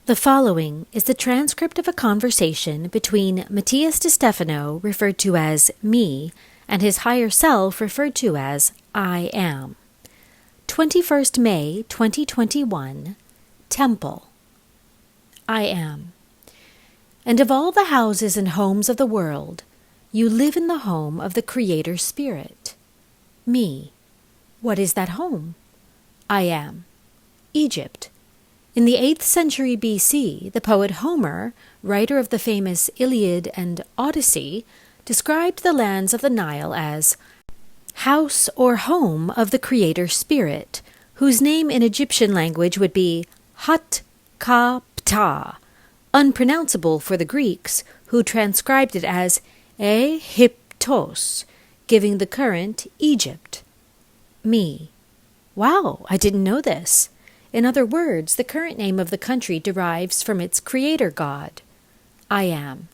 The following is the transcript of a conversation between Matías De Stefano, referred to as me, and his higher self, referred to as I am. 21st May 2021, Temple. I am. And of all the houses and homes of the world, you live in the home of the Creator Spirit. Me. What is that home? I am. Egypt. In the 8th century BC, the poet Homer, writer of the famous Iliad and Odyssey, described the lands of the Nile as house or home of the Creator Spirit, whose name in Egyptian language would be Hat-Ka-Ptah, unpronounceable for the Greeks, who transcribed it as Egyptos, giving the current Egypt. Me. Wow, I didn't know this. In other words, the current name of the country derives from its creator god. I am.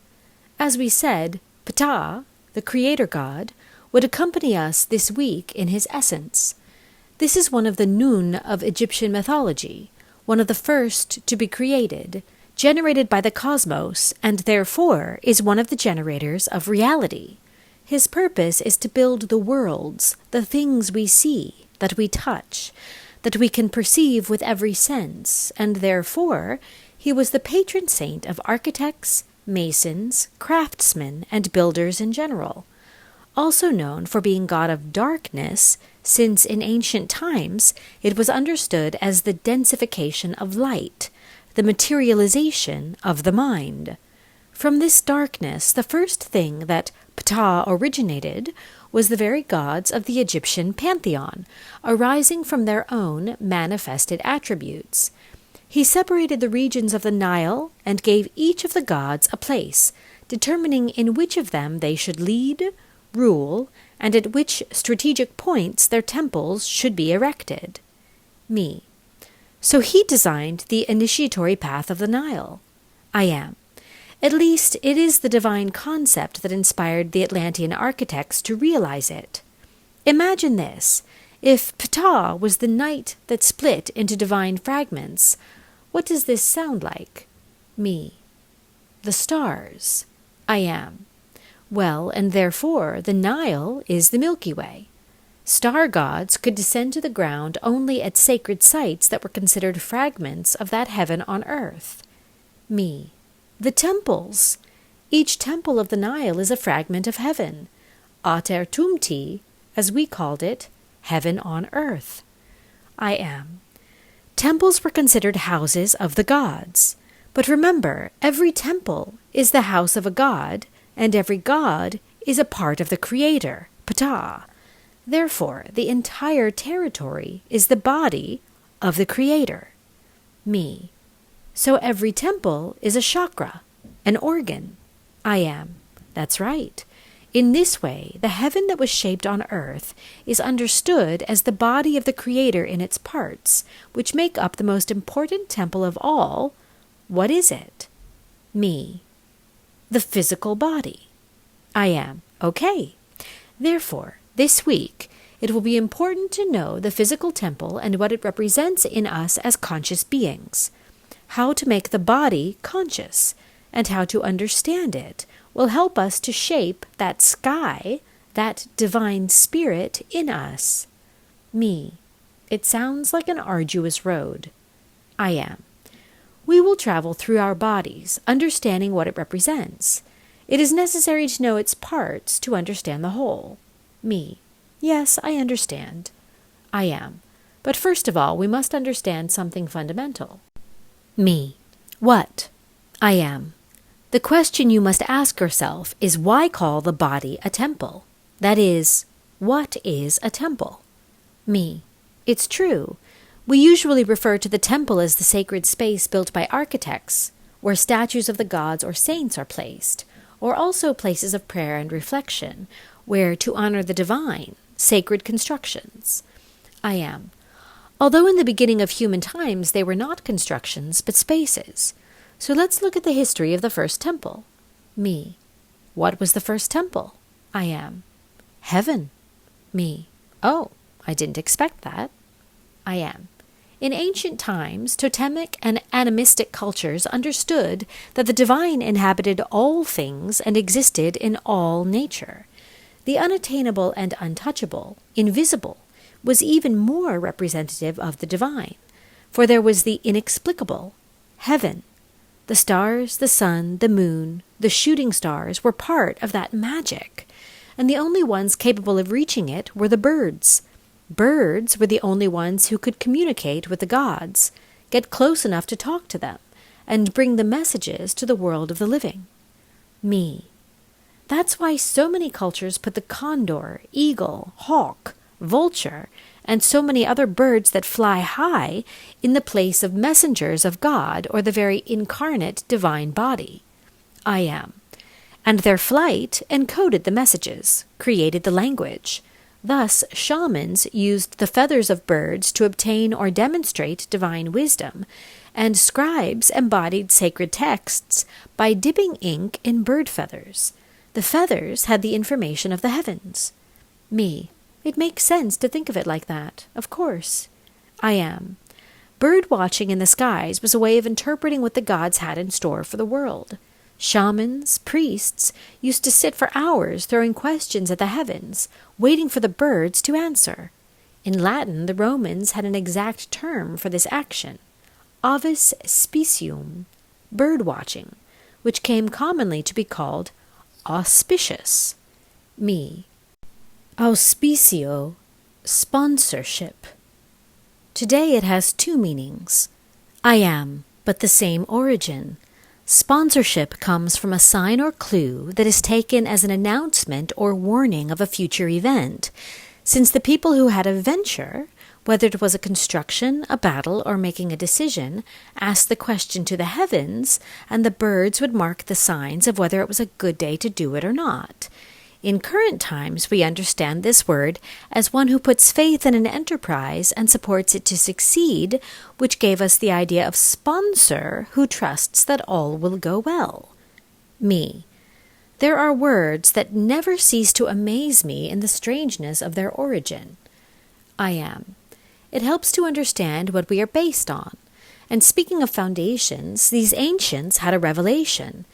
As we said, Ptah, the creator god, would accompany us this week in his essence. This is one of the Nun of Egyptian mythology, one of the first to be created, generated by the cosmos, and therefore is one of the generators of reality. His purpose is to build the worlds, the things we see, that we touch, that we can perceive with every sense, and therefore he was the patron saint of architects, masons, craftsmen, and builders in general. Also known for being god of darkness, since in ancient times it was understood as the densification of light, the materialization of the mind. From this darkness, the first thing that Ptah originated was the very gods of the Egyptian pantheon, arising from their own manifested attributes. He separated the regions of the Nile and gave each of the gods a place, determining in which of them they should lead, rule, and at which strategic points their temples should be erected. Me. So he designed the initiatory path of the Nile. I am. At least, it is the divine concept that inspired the Atlantean architects to realize it. Imagine this. If Ptah was the night that split into divine fragments, what does this sound like? Me. The stars. I am. Well, and therefore, the Nile is the Milky Way. Star gods could descend to the ground only at sacred sites that were considered fragments of that heaven on earth. Me. The temples. Each temple of the Nile is a fragment of heaven. Ater-Tumti, as we called it, heaven on earth. I am. Temples were considered houses of the gods. But remember, every temple is the house of a god, and every god is a part of the Creator, Ptah. Therefore, the entire territory is the body of the Creator. Me. So every temple is a chakra, an organ. I am. That's right. In this way, the heaven that was shaped on earth is understood as the body of the Creator in its parts, which make up the most important temple of all. What is it? Me. The physical body. I am. Okay. Therefore, this week, it will be important to know the physical temple and what it represents in us as conscious beings. How to make the body conscious, and how to understand it will help us to shape that sky, that divine spirit in us. Me. It sounds like an arduous road. I am. We will travel through our bodies, understanding what it represents. It is necessary to know its parts to understand the whole. Me. Yes, I understand. I am. But first of all, we must understand something fundamental. Me. What? I am. The question you must ask yourself is why call the body a temple? That is, what is a temple? Me. It's true. We usually refer to the temple as the sacred space built by architects, where statues of the gods or saints are placed, or also places of prayer and reflection, where, to honor the divine, sacred constructions. I am. Although in the beginning of human times they were not constructions, but spaces. So let's look at the history of the first temple. Me. What was the first temple? I am. Heaven. Me. Oh, I didn't expect that. I am. In ancient times, totemic and animistic cultures understood that the divine inhabited all things and existed in all nature. The unattainable and untouchable, invisible, was even more representative of the divine, for there was the inexplicable, heaven. The stars, the sun, the moon, the shooting stars were part of that magic, and the only ones capable of reaching it were the birds. Birds were the only ones who could communicate with the gods, get close enough to talk to them, and bring the messages to the world of the living. Me. That's why so many cultures put the condor, eagle, hawk, vulture, and so many other birds that fly high in the place of messengers of God or the very incarnate divine body. I am. And their flight encoded the messages, created the language. Thus, shamans used the feathers of birds to obtain or demonstrate divine wisdom, and scribes embodied sacred texts by dipping ink in bird feathers. The feathers had the information of the heavens. Me. It makes sense to think of it like that, of course. I am. Bird watching in the skies was a way of interpreting what the gods had in store for the world. Shamans, priests, used to sit for hours throwing questions at the heavens, waiting for the birds to answer. In Latin, the Romans had an exact term for this action, avis specium, bird watching, which came commonly to be called auspicious. Me. Auspicio, sponsorship. Today it has two meanings. I am, but the same origin. Sponsorship comes from a sign or clue that is taken as an announcement or warning of a future event, since the people who had a venture, whether it was a construction, a battle, or making a decision, asked the question to the heavens, and the birds would mark the signs of whether it was a good day to do it or not. In current times, we understand this word as one who puts faith in an enterprise and supports it to succeed, which gave us the idea of sponsor who trusts that all will go well. Me. There are words that never cease to amaze me in the strangeness of their origin. I am. It helps to understand what we are based on. And speaking of foundations, these ancients had a revelation.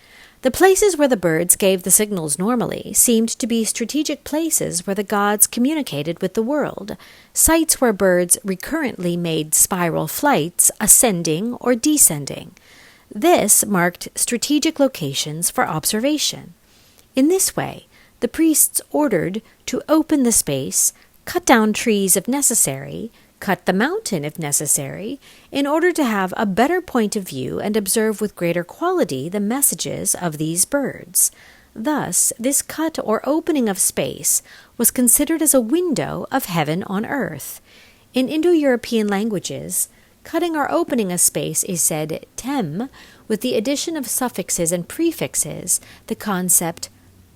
The places where the birds gave the signals normally seemed to be strategic places where the gods communicated with the world, sites where birds recurrently made spiral flights, ascending or descending. This marked strategic locations for observation. In this way, the priests ordered to open the space, cut down trees if necessary, cut the mountain if necessary, in order to have a better point of view and observe with greater quality the messages of these birds. Thus, this cut or opening of space was considered as a window of heaven on earth. In Indo-European languages, cutting or opening a space is said tem, with the addition of suffixes and prefixes, the concept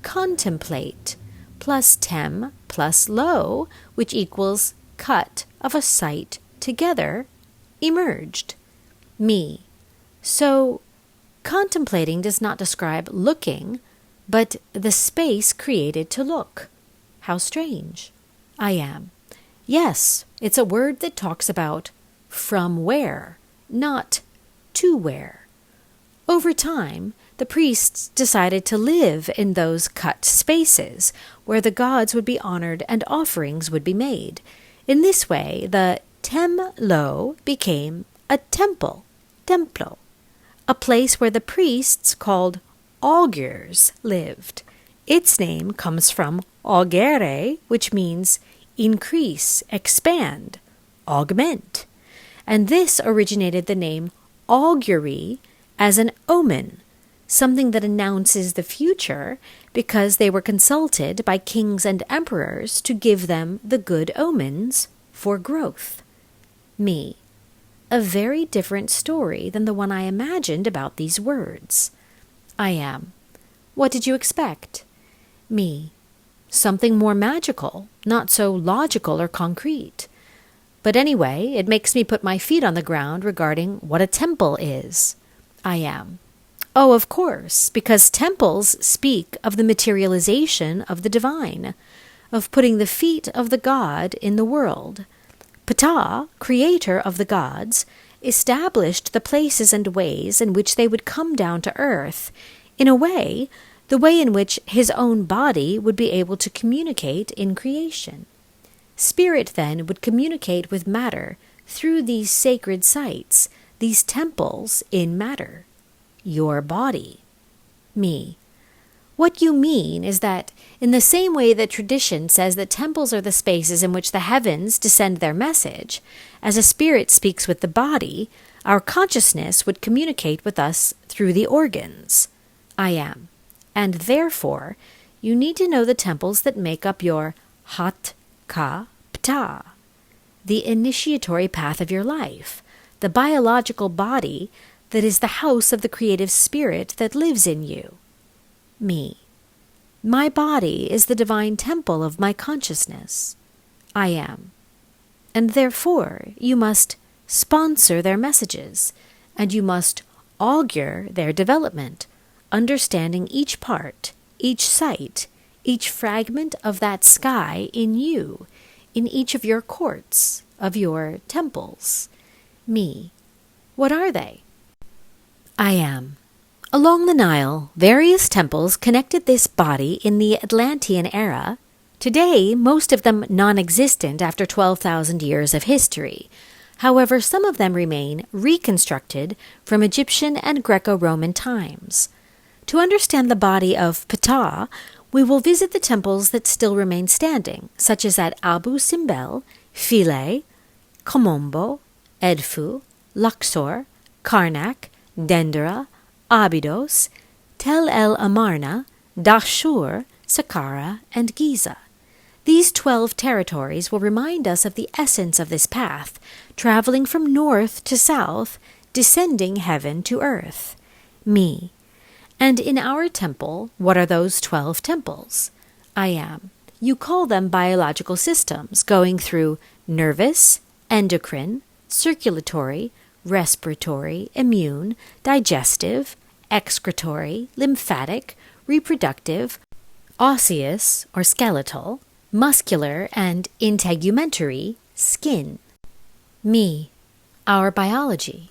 contemplate, plus tem plus lo, which equals cut of a sight together, emerged. Me. So, contemplating does not describe looking, but the space created to look. How strange. I am. Yes, it's a word that talks about from where, not to where. Over time, the priests decided to live in those cut spaces, where the gods would be honored and offerings would be made. In this way, the Tem-lo became a temple, templo, a place where the priests called augurs lived. Its name comes from augere, which means increase, expand, augment. And this originated the name augury as an omen, something that announces the future, because they were consulted by kings and emperors to give them the good omens for growth. Me. A very different story than the one I imagined about these words. I am. What did you expect? Me. Something more magical, not so logical or concrete. But anyway, it makes me put my feet on the ground regarding what a temple is. I am. Oh, of course, because temples speak of the materialization of the divine, of putting the feet of the God in the world. Ptah, creator of the gods, established the places and ways in which they would come down to earth, in a way, the way in which his own body would be able to communicate in creation. Spirit then would communicate with matter through these sacred sites, these temples in matter. Your body. Me. What you mean is that, in the same way that tradition says that temples are the spaces in which the heavens descend their message, as a spirit speaks with the body, our consciousness would communicate with us through the organs. I am. And therefore, you need to know the temples that make up your Hat, Ka, Ptah, the initiatory path of your life, the biological body that is the house of the creative spirit that lives in you. Me. My body is the divine temple of my consciousness. I am. And therefore, you must sponsor their messages, and you must augur their development, understanding each part, each site, each fragment of that sky in you, in each of your courts, of your temples. Me. What are they? I am. Along the Nile, various temples connected this body in the Atlantean era, today most of them non-existent after 12,000 years of history. However, some of them remain reconstructed from Egyptian and Greco-Roman times. To understand the body of Ptah, we will visit the temples that still remain standing, such as at Abu Simbel, Philae, Komombo, Edfu, Luxor, Karnak, Dendera, Abydos, Tel El Amarna, Dashur, Saqqara, and Giza. These 12 territories will remind us of the essence of this path, traveling from north to south, descending heaven to earth. Me. And in our temple, what are those 12 temples? I am. You call them biological systems, going through nervous, endocrine, circulatory, respiratory, immune, digestive, excretory, lymphatic, reproductive, osseous or skeletal, muscular, and integumentary, skin. Me. Our biology.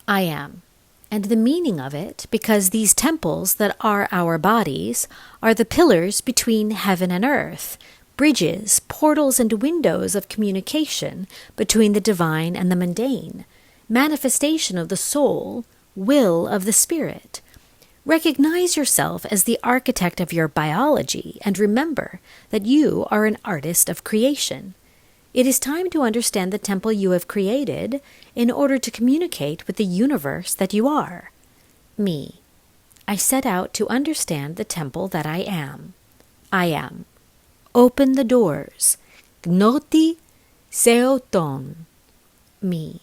I am. And the meaning of it, because these temples that are our bodies are the pillars between heaven and earth, bridges, portals, and windows of communication between the divine and the mundane, manifestation of the soul, will of the spirit. Recognize yourself as the architect of your biology and remember that you are an artist of creation. It is time to understand the temple you have created in order to communicate with the universe that you are. Me. I set out to understand the temple that I am. I am. Open the doors. Gnoti seoton. Me.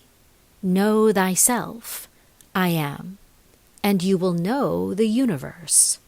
Know thyself. I am. And you will know the universe.